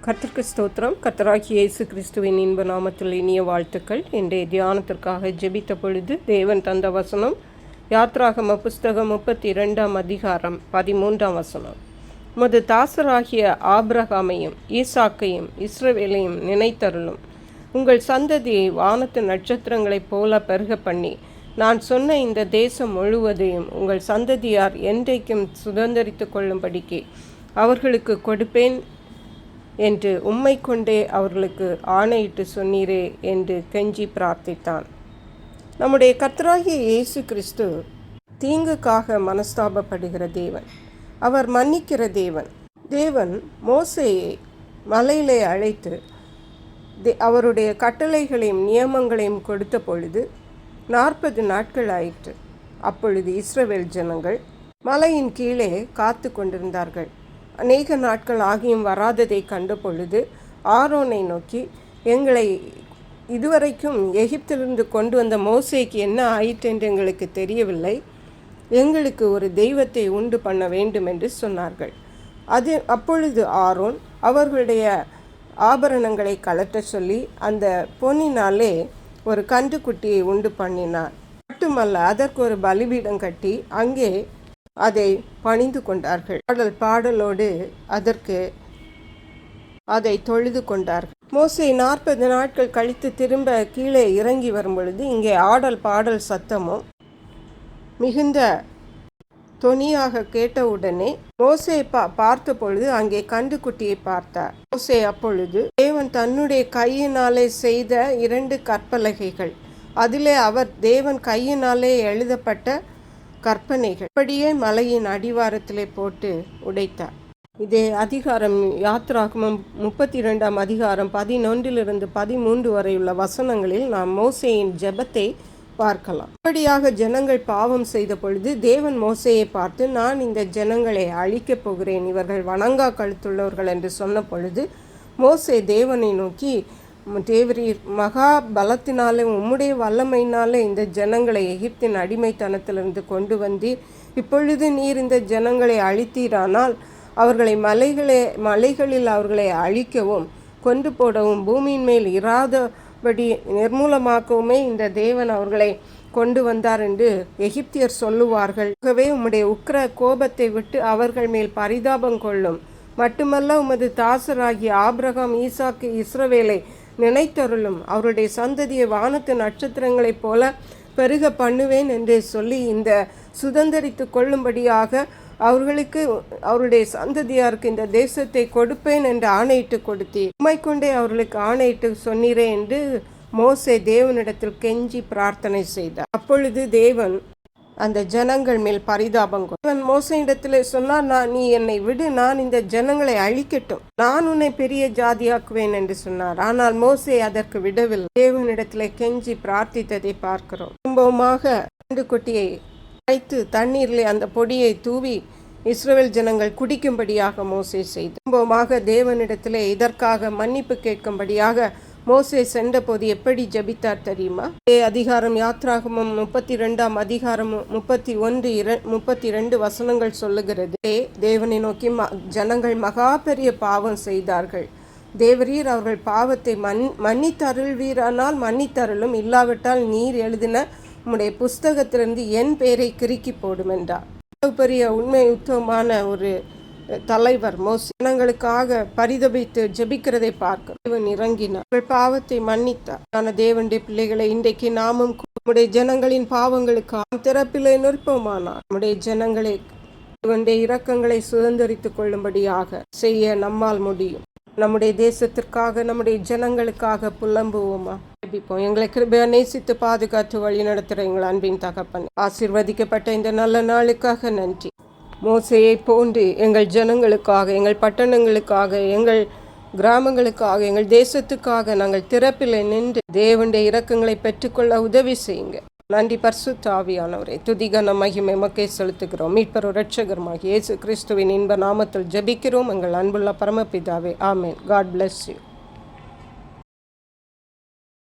கர்த்தருக்கு ஸ்தோத்திரம். கர்த்தராகிய இயேசு கிறிஸ்துவின் இன்ப நாமத்தில் இனிய வாழ்த்துக்கள். இன்றைய தியானத்திற்காக ஜெபித்த பொழுது தேவன் தந்த வசனம் யாத்ராகம புஸ்தகம் 32 அதிகாரம் 13 வசனம். உமது தாசராகிய ஆபிரகாமையும் ஈசாக்கையும் இஸ்ரவேலையும் நினைத்தருளும். உங்கள் சந்ததியை வானத்து நட்சத்திரங்களைப் போல பெருக பண்ணி நான் சொன்ன இந்த தேசம் முழுவதையும் உங்கள் சந்ததியார் என்றைக்கும் சுதந்தரித்து கொள்ளும்படிக்கு அவர்களுக்கு கொடுப்பேன் என்று உம்மை கொண்டே அவர்களுக்கு ஆணையிட்டு சொன்னீரே என்று கெஞ்சி பிரார்த்தித்தான். நம்முடைய கர்த்தராகிய இயேசு கிறிஸ்து தீங்குக்காக மனஸ்தாபப்படுகிற தேவன், அவர் மன்னிக்கிற தேவன். தேவன் மோசேயை மலையிலே அழைத்து அவருடைய கட்டளைகளையும் நியமங்களையும் கொடுத்த பொழுது 40 நாட்கள் ஆயிற்று. அப்பொழுது இஸ்ரவேல் ஜனங்கள் மலையின் கீழே காத்து கொண்டிருந்தார்கள். அநேக நாட்கள் ஆகியும் வராததை கண்ட பொழுது ஆரோனை நோக்கி, எங்களை இதுவரைக்கும் எகிப்திலிருந்து கொண்டு வந்த மோசேக்கு என்ன ஆயிற்று என்று எங்களுக்கு தெரியவில்லை, எங்களுக்கு ஒரு தெய்வத்தை உண்டு பண்ண வேண்டும் என்று சொன்னார்கள். அப்பொழுது ஆரோன் அவர்களுடைய ஆபரணங்களை கலட்ட சொல்லி அந்த பொன்னினாலே ஒரு கன்றுக்குட்டியை உண்டு பண்ணினார். மட்டுமல்ல, அதற்கு ஒரு பலிபீடம் கட்டி அங்கே அதை பணிந்து கொண்டார்கள். பாடலோடு அதற்கு அதை தொழுது கொண்டார்கள். மோசே 40 நாட்கள் கழித்து திரும்ப கீழே இறங்கி வரும் பொழுது இங்கே ஆடல் பாடல் சத்தமும் மிகுந்த தொனியாக கேட்டவுடனே மோசே பார்த்த பொழுது அங்கே கன்றுக்குட்டியை பார்த்தார். மோசே அப்பொழுது தேவன் தன்னுடைய கையினாலே செய்த 2 கற்பலகைகள், அதிலே அவர் தேவன் கையினாலே எழுதப்பட்ட கற்பனைகள் அப்படியே மலையின் அடிவாரத்திலே போட்டு உடைத்தார். இதே அதிகாரம் யாத்ராகமம் 32 அதிகாரம் 11 13 வரை உள்ள வசனங்களில் நாம் மோசேயின் ஜெபத்தை பார்க்கலாம். அப்படியாக ஜனங்கள் பாவம் செய்த பொழுது தேவன் மோசேயை பார்த்து, நான் இந்த ஜனங்களை அழிக்கப் போகிறேன், இவர்கள் வணங்கா கழுத்துள்ளவர்கள் என்று சொன்ன பொழுது மோசே தேவனை நோக்கி, தேவரீர் மகா பலத்தினாலே உம்முடைய வல்லமையினாலே இந்த ஜனங்களை எகிப்தின் அடிமைத்தனத்திலிருந்து கொண்டு வந்தீர். இப்பொழுது நீர் இந்த ஜனங்களை அழித்தீரானால் அவர்களை மலைகளில் அவர்களை அழிக்கவும் கொண்டு போடவும் பூமியின் மேல் இராதபடி நிர்மூலமாக்கவுமே இந்த தேவன் அவர்களை கொண்டு வந்தார் என்று எகிப்தியர் சொல்லுவார்கள். ஆகவே உம்முடைய உக்கிர கோபத்தை விட்டு அவர்கள் மேல் பரிதாபம் கொள்ளும். மட்டுமல்ல, உமது தாசராகிய ஆபிரகாம் ஈசாக்கு இஸ்ரவேலை நினைத்தருளும். அவருடைய சந்ததியை வானத்து நட்சத்திரங்களைப் போல பெருக பண்ணுவேன் என்று சொல்லி இந்த சுதந்தரித்து கொள்ளும்படியாக அவர்களுக்கு அவருடைய சந்ததியாருக்கு இந்த தேசத்தை கொடுப்பேன் என்று ஆணையிட்டு கொடுத்தீர். உம்மை கொண்டே அவர்களுக்கு ஆணையிட்டு சொன்னீரே என்று மோசே தேவனிடத்தில் கெஞ்சி பிரார்த்தனை செய்தார். அப்பொழுது தேவன் அந்த ஜனங்கள் மேல் பரிதாபம் கொண்டார். மோசேயிடத்திலே சொன்னார், நீ என்னை விடு, நான் இந்த ஜனங்களை அழிக்கட்டும், நான் உன்னை பெரிய ஜாதியாக்குவேன் என்று சொன்னார். ஆனால் மோசே அதற்கு விடவில்லை. தேவனிடத்திலே கெஞ்சி பிரார்த்தித்ததை பார்க்கிறோம். திரும்பவுமாக கன்றுக்குட்டியை அழைத்து தண்ணீரிலே அந்த பொடியை தூவி இஸ்ரவேல் ஜனங்கள் குடிக்கும்படியாக மோசே செய்தார். திரும்பவுமாக தேவனிடத்திலே இதற்காக மன்னிப்பு கேட்கும்படியாக மோசே சென்ற போது எப்படி ஜெபித்தார் தெரியுமா? அதிகாரம் யாத்ராகமம் 32 அதிகாரம் 32 வசனங்கள் சொல்லுகிறது. தேவனை நோக்கி, ஜனங்கள் மகா பெரிய பாவம் செய்தார்கள், தேவரீர் அவர்கள் பாவத்தை மன்னித்தருள்வீரானால் மன்னித்தருளும், இல்லாவிட்டால் நீர் எழுதின உம்முடைய புஸ்தகத்திலிருந்து என் பெயரை கிறுக்கி போடும் என்றார். பெரிய உண்மை உத்தமமான ஒரு தலைவர் மோசே ஜனங்களுக்காக பரிதபித்து ஜெபிக்கிறதை பார்க்க தேவன் இறங்கினார், பாவத்தை மன்னித்தார். தேவனுடைய பிள்ளைகளை, இன்றைக்கு நாமும் நம்முடைய ஜனங்களின் பாவங்களுக்காக திறப்பிலே நிற்போமானார் நம்முடைய ஜனங்களை தேவனுடைய இரக்கங்களை சுதந்தரித்து கொள்ளும்படியாக செய்ய நம்மால் முடியும். நம்முடைய தேசத்திற்காக நம்முடைய ஜனங்களுக்காக புலம்புவோமா? ஜெபிப்போம். எங்களை கிருபையா நேசித்து பாதுகாத்து வழி நடத்துகிற எங்கள் அன்பின் தகப்பன், ஆசீர்வதிக்கப்பட்ட இந்த நல்ல நாளுக்காக நன்றி. மோசேயை போன்று எங்கள் ஜனங்களுக்காக, எங்கள் பட்டணங்களுக்காக, எங்கள் கிராமங்களுக்காக, எங்கள் தேசத்துக்காக நாங்கள் திறப்பில் நின்று தேவனுடைய இரக்கங்களை பெற்றுக்கொள்ள உதவி செய்யுங்க. நன்றி பரிசுத்த ஆவியானவரே. துதிகன மகிமை மக்கை செலுத்துகிறோம். மீட்பர் இரட்சகருமாகிய இயேசு கிறிஸ்துவின் இன்ப நாமத்தில் ஜெபிக்கிறோம் எங்கள் அன்புள்ள பரமபிதாவே. ஆமென். God bless you.